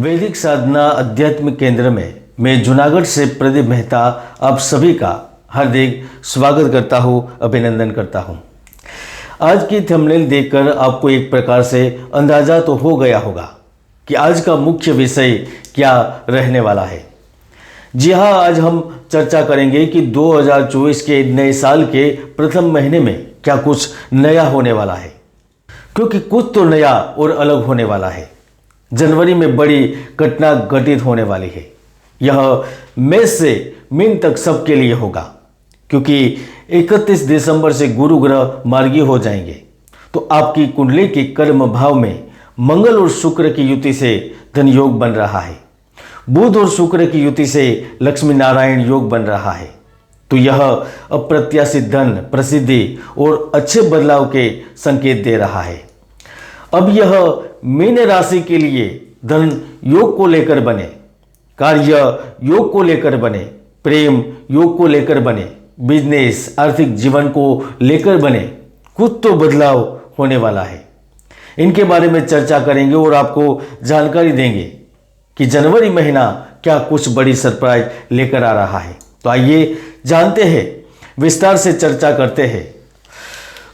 वैदिक साधना आध्यात्मिक केंद्र में मैं जूनागढ़ से प्रदीप मेहता आप सभी का हार्दिक स्वागत करता हूं, अभिनंदन करता हूं। आज की थंबनेल देखकर आपको एक प्रकार से अंदाजा तो हो गया होगा कि आज का मुख्य विषय क्या रहने वाला है। जी हाँ, आज हम चर्चा करेंगे कि 2024 के नए साल के प्रथम महीने में क्या कुछ नया होने वाला है, क्योंकि कुछ तो नया और अलग होने वाला है। जनवरी में बड़ी घटना घटित होने वाली है। यह मेष से मीन तक सबके लिए होगा, क्योंकि 31 दिसंबर से गुरु ग्रह मार्गी हो जाएंगे। तो आपकी कुंडली के कर्म भाव में मंगल और शुक्र की युति से धन योग बन रहा है। बुध और शुक्र की युति से लक्ष्मी नारायण योग बन रहा है। तो यह अप्रत्याशित धन, प्रसिद्धि और अच्छे बदलाव के संकेत दे रहा है। अब यह मीन राशि के लिए धन योग को लेकर बने, कार्य योग को लेकर बने, प्रेम योग को लेकर बने, बिजनेस आर्थिक जीवन को लेकर बने, कुछ तो बदलाव होने वाला है। इनके बारे में चर्चा करेंगे और आपको जानकारी देंगे कि जनवरी महीना क्या कुछ बड़ी सरप्राइज लेकर आ रहा है। तो आइए जानते हैं, विस्तार से चर्चा करते हैं।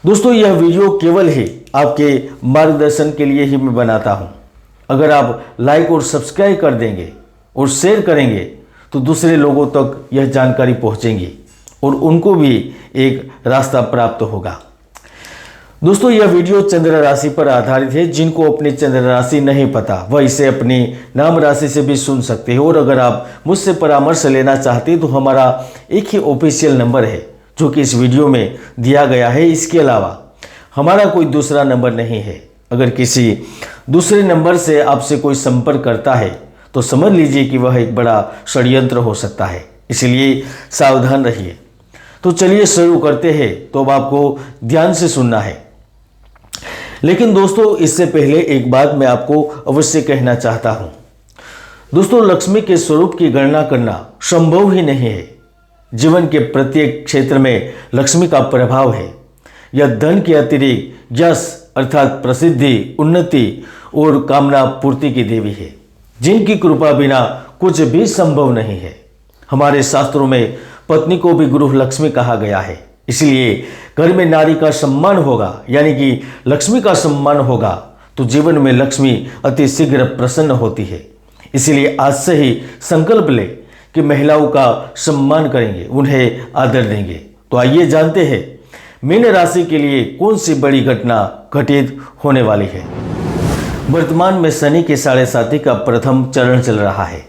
दोस्तों, यह वीडियो केवल ही आपके मार्गदर्शन के लिए ही मैं बनाता हूं। अगर आप लाइक और सब्सक्राइब कर देंगे और शेयर करेंगे तो दूसरे लोगों तक यह जानकारी पहुंचेगी और उनको भी एक रास्ता प्राप्त होगा। दोस्तों, यह वीडियो चंद्र राशि पर आधारित है। जिनको अपनी चंद्र राशि नहीं पता वह इसे अपनी नाम राशि से भी सुन सकते हैं। और अगर आप मुझसे परामर्श लेना चाहते हैं तो हमारा एक ही ऑफिशियल नंबर है जो कि इस वीडियो में दिया गया है। इसके अलावा हमारा कोई दूसरा नंबर नहीं है। अगर किसी दूसरे नंबर से आपसे कोई संपर्क करता है तो समझ लीजिए कि वह एक बड़ा षड्यंत्र हो सकता है, इसलिए सावधान रहिए। तो चलिए शुरू करते हैं। तो अब आपको ध्यान से सुनना है। लेकिन दोस्तों, इससे पहले एक बात मैं आपको अवश्य कहना चाहता हूं। दोस्तों, लक्ष्मी के स्वरूप की गणना करना संभव ही नहीं है। जीवन के प्रत्येक क्षेत्र में लक्ष्मी का प्रभाव है। यह धन के अतिरिक्त यश अर्थात प्रसिद्धि, उन्नति और कामना पूर्ति की देवी है, जिनकी कृपा बिना कुछ भी संभव नहीं है। हमारे शास्त्रों में पत्नी को भी गृह लक्ष्मी कहा गया है। इसलिए घर में नारी का सम्मान होगा, यानी कि लक्ष्मी का सम्मान होगा, तो जीवन में लक्ष्मी अति शीघ्र प्रसन्न होती है। इसलिए आज से ही संकल्प ले कि महिलाओं का सम्मान करेंगे, उन्हें आदर देंगे। तो आइए जानते हैं मीन राशि के लिए कौन सी बड़ी घटना घटित होने वाली है। वर्तमान में शनि के 7.5 का प्रथम चरण चल रहा है।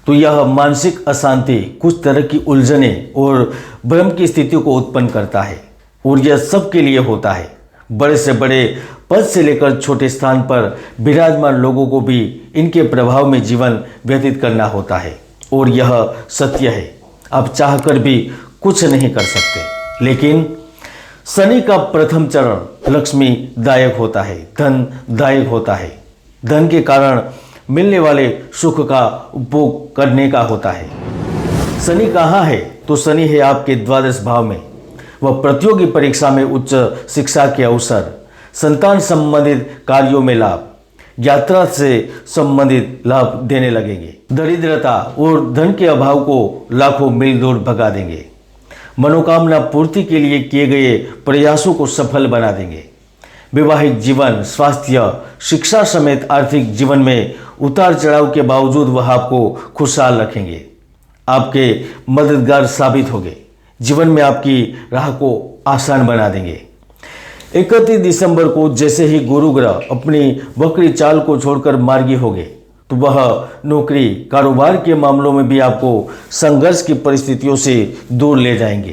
तो यह मानसिक अशांति, कुछ तरह की उलझने और भ्रम की स्थितियों को उत्पन्न करता है। और यह सबके लिए होता है। बड़े से बड़े पद से लेकर छोटे स्थान पर विराजमान लोगों को भी इनके प्रभाव में जीवन व्यतीत करना होता है। और यह सत्य है, आप चाहकर भी कुछ नहीं कर सकते। लेकिन शनि का प्रथम चरण लक्ष्मी दायक होता है, धन दायक होता है। धन के कारण मिलने वाले सुख का उपभोग करने का होता है। शनि कहाँ है? तो शनि है आपके द्वादश भाव में। वह प्रतियोगी परीक्षा में उच्च शिक्षा के अवसर, संतान संबंधित कार्यों में लाभ, यात्रा से संबंधित लाभ देने लगेंगे। दरिद्रता और धन के अभाव को लाखों मील दूर भगा देंगे। मनोकामना पूर्ति के लिए किए गए प्रयासों को सफल बना देंगे। वैवाहिक जीवन, स्वास्थ्य, शिक्षा समेत आर्थिक जीवन में उतार चढ़ाव के बावजूद वह आपको खुशहाल रखेंगे, आपके मददगार साबित होंगे, जीवन में आपकी राह को आसान बना देंगे। 31 दिसंबर को जैसे ही गुरु ग्रह अपनी वक्री चाल को छोड़कर मार्गी हो गए तो वह नौकरी, कारोबार के मामलों में भी आपको संघर्ष की परिस्थितियों से दूर ले जाएंगे।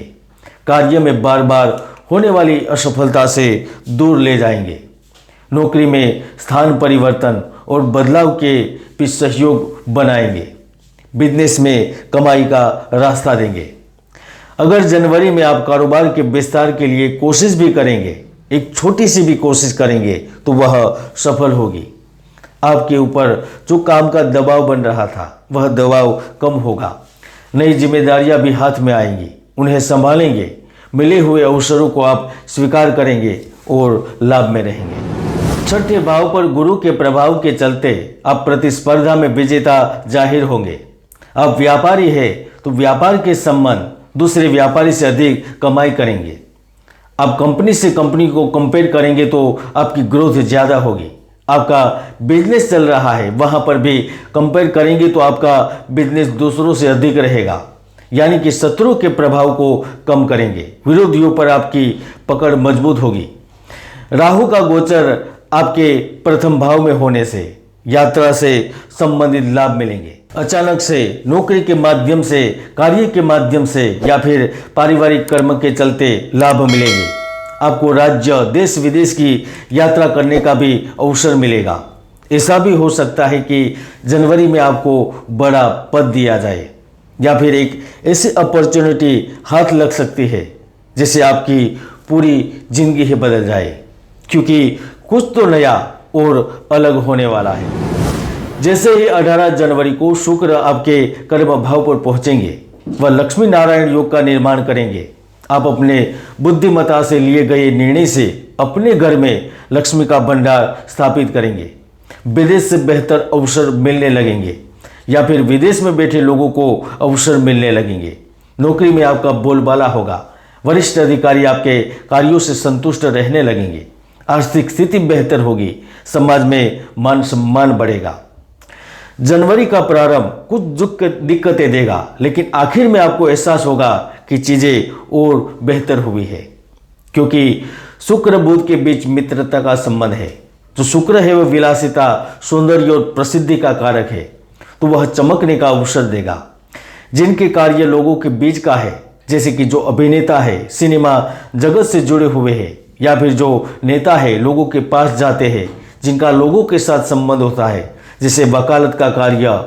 कार्य में बार बार होने वाली असफलता से दूर ले जाएंगे। नौकरी में स्थान परिवर्तन और बदलाव के भी सहयोग बनाएंगे। बिजनेस में कमाई का रास्ता देंगे। अगर जनवरी में आप कारोबार के विस्तार के लिए कोशिश भी करेंगे, एक छोटी सी भी कोशिश करेंगे, तो वह सफल होगी। आपके ऊपर जो काम का दबाव बन रहा था वह दबाव कम होगा। नई जिम्मेदारियां भी हाथ में आएंगी, उन्हें संभालेंगे। मिले हुए अवसरों को आप स्वीकार करेंगे और लाभ में रहेंगे। छठे भाव पर गुरु के प्रभाव के चलते आप प्रतिस्पर्धा में विजेता जाहिर होंगे। आप व्यापारी है तो व्यापार के संबंध दूसरे व्यापारी से अधिक कमाई करेंगे। आप कंपनी से कंपनी को कंपेयर करेंगे तो आपकी ग्रोथ ज़्यादा होगी। आपका बिजनेस चल रहा है वहाँ पर भी कंपेयर करेंगे तो आपका बिजनेस दूसरों से अधिक रहेगा, यानी कि शत्रु के प्रभाव को कम करेंगे। विरोधियों पर आपकी पकड़ मजबूत होगी। राहु का गोचर आपके प्रथम भाव में होने से यात्रा से संबंधित लाभ मिलेंगे। अचानक से नौकरी के माध्यम से, कार्य के माध्यम से या फिर पारिवारिक कर्म के चलते लाभ मिलेंगे। आपको राज्य, देश विदेश की यात्रा करने का भी अवसर मिलेगा। ऐसा भी हो सकता है कि जनवरी में आपको बड़ा पद दिया जाए या फिर एक ऐसी अपॉर्चुनिटी हाथ लग सकती है जिससे आपकी पूरी जिंदगी ही बदल जाए, क्योंकि कुछ तो नया और अलग होने वाला है। जैसे ही 18 जनवरी को शुक्र आपके कर्म भाव पर पहुंचेंगे, वह लक्ष्मी नारायण योग का निर्माण करेंगे। आप अपने बुद्धिमत्ता से लिए गए निर्णय से अपने घर में लक्ष्मी का भंडार स्थापित करेंगे। विदेश से बेहतर अवसर मिलने लगेंगे या फिर विदेश में बैठे लोगों को अवसर मिलने लगेंगे। नौकरी में आपका बोलबाला होगा। वरिष्ठ अधिकारी आपके कार्यों से संतुष्ट रहने लगेंगे। आर्थिक स्थिति बेहतर होगी। समाज में मान सम्मान बढ़ेगा। जनवरी का प्रारंभ कुछ दिक्कतें देगा, लेकिन आखिर में आपको एहसास होगा कि चीज़ें और बेहतर हुई है, क्योंकि शुक्र बुध के बीच मित्रता का संबंध है। जो शुक्र है वह विलासिता, सौंदर्य और प्रसिद्धि का कारक है, तो वह चमकने का अवसर देगा। जिनके कार्य लोगों के बीच का है, जैसे कि जो अभिनेता है, सिनेमा जगत से जुड़े हुए हैं, या फिर जो नेता है लोगों के पास जाते हैं, जिनका लोगों के साथ संबंध होता है, जैसे वकालत का कार्य,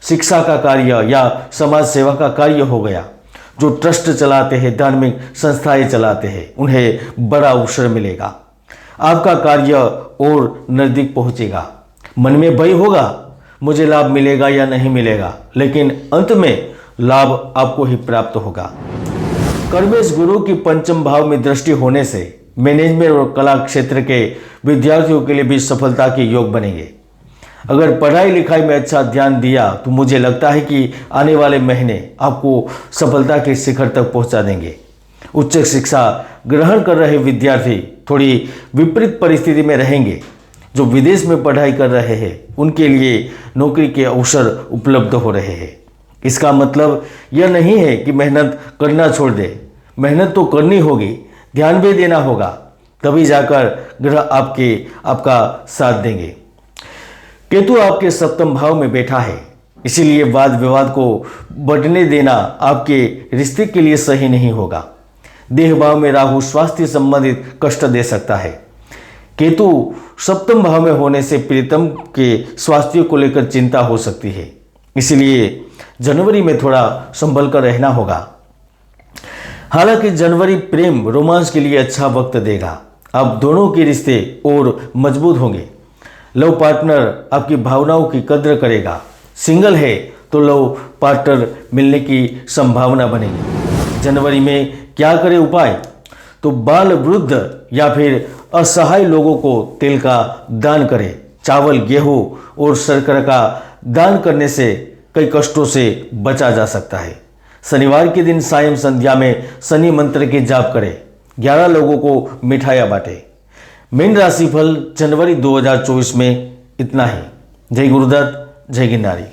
शिक्षा का कार्य या समाज सेवा का कार्य हो गया। जो ट्रस्ट चलाते हैं, धार्मिक संस्थाएं चलाते हैं, उन्हें बड़ा अवसर मिलेगा। आपका कार्य और नज़दीक पहुंचेगा। मन में भय होगा, मुझे लाभ मिलेगा या नहीं मिलेगा, लेकिन अंत में लाभ आपको ही प्राप्त होगा। कर्मेश गुरु की पंचम भाव में दृष्टि होने से मैनेजमेंट और कला क्षेत्र के विद्यार्थियों के लिए भी सफलता के योग बनेंगे। अगर पढ़ाई लिखाई में अच्छा ध्यान दिया तो मुझे लगता है कि आने वाले महीने आपको सफलता के शिखर तक पहुंचा देंगे। उच्च शिक्षा ग्रहण कर रहे विद्यार्थी थोड़ी विपरीत परिस्थिति में रहेंगे। जो विदेश में पढ़ाई कर रहे हैं उनके लिए नौकरी के अवसर उपलब्ध हो रहे हैं। इसका मतलब यह नहीं है कि मेहनत करना छोड़ दे। मेहनत तो करनी होगी, ध्यान भी देना होगा, तभी जाकर ग्रह आपका साथ देंगे। केतु आपके सप्तम भाव में बैठा है, इसीलिए वाद विवाद को बढ़ने देना आपके रिश्ते के लिए सही नहीं होगा। देह भाव में राहु स्वास्थ्य संबंधित कष्ट दे सकता है। केतु सप्तम भाव में होने से प्रीतम के स्वास्थ्य को लेकर चिंता हो सकती है, इसलिए जनवरी में थोड़ा संभल कर रहना होगा। हालांकि जनवरी प्रेम रोमांस के लिए अच्छा वक्त देगा। अब दोनों के रिश्ते और मजबूत होंगे। लव पार्टनर आपकी भावनाओं की कद्र करेगा। सिंगल है तो लव पार्टनर मिलने की संभावना बनेगी। जनवरी में क्या करें उपाय? तो बाल वृद्ध या फिर असहाय लोगों को तेल का दान करें। चावल, गेहूं और शर्करा का दान करने से कई कष्टों से बचा जा सकता है। शनिवार के दिन सायं संध्या में शनि मंत्र के जाप करें। 11 लोगों को मिठाइयाँ बांटें। मीन राशिफल जनवरी 2024 में इतना ही। जय गुरुदत्त, जय गिरनारी।